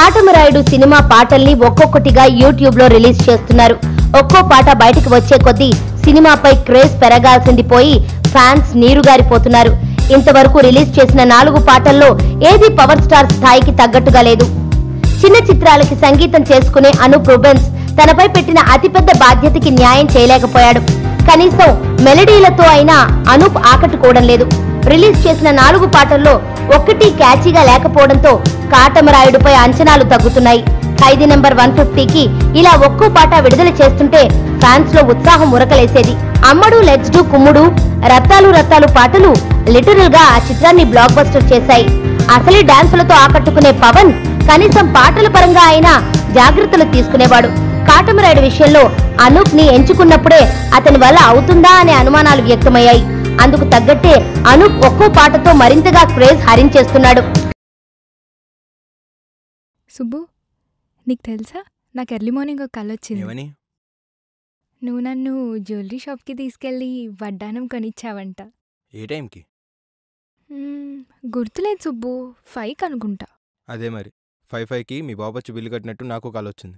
Katamarayudu cinema పాటల్ని ఒక్కొక్కటిగా YouTube లో రిలీజ్ చేస్తున్నారు. ఒక్కో పాట బయటకు వచ్చే కొద్దీ సినిమాపై క్రేజ్ పెరగాల్సింది పోయి ఫ్యాన్స్ నీరుగారిపోతున్నారు. ఇంతవరకు రిలీజ్ చేసిన 4 పాటల్లో ఏది పవర్ స్టార్ స్థాయికి తగ్గట్టుగా లేదు. చిన్న చిత్రాలకి సంగీతం చేసుకునే అనూప్ రూబెన్స్ తనపై పెట్టిన అతిపెద్ద బాధ్యతకి న్యాయం చేయలేకపోయాడు. కనీసం మెలడీలతో అయినా అనూప్ ఆకట్టుకోవడం లేదు. రిలీజ్ చేసిన 4 పాటల్లో ఒక్కటి క్యాచీగా లేకపోవడంతో కాటమరాయుడుపై అంచనాలు తగ్గుతున్నాయి. ఖైదీ నెంబర్ 150కి ఇలా ఒక్కో పాట విడుదల చేస్తుంటే ఫ్యాన్స్ లో ఉత్సాహం ఉరకలేసేది. అమ్మడు, లెట్స్ డు, కుమ్ముడు, రత్తాలు రత్తాలు పాటలు లిటరల్ గా ఆ చిత్రాన్ని బ్లాక్ బస్టర్ చేశాయి. అసలే డాన్సులతో ఆకట్టుకునే పవన్ కనీసం పాటల పరంగా అయినా జాగ్రత్తలు తీసుకునేవాడు. కాటమరాయుడు విషయంలో అనూప్ ని ఎంచుకున్నప్పుడే అతని వల్ల అవుతుందా అనే అనుమానాలు వ్యక్తమయ్యాయి. అందుకు తగ్గట్టే అనూప్ ఒక్కో పాటతో మరింతగా క్రేజ్ హరించేస్తున్నాడు. సుబ్బు, నీకు తెలుసా, నాకు ఎర్లీ మార్నింగ్ ఒక కల వచ్చింది. నువ్వు నన్ను జ్యువెలరీ షాప్కి తీసుకెళ్ళి వడ్డానం కొనిచ్చావంట. ఏ టైంకి? గుర్తులేదు సుబ్బు, 5కి అనుకుంటా. అదే మరి 5కి మీ బాబు వచ్చి బిల్లు కట్టినట్టు నాకు కాల్ వచ్చింది.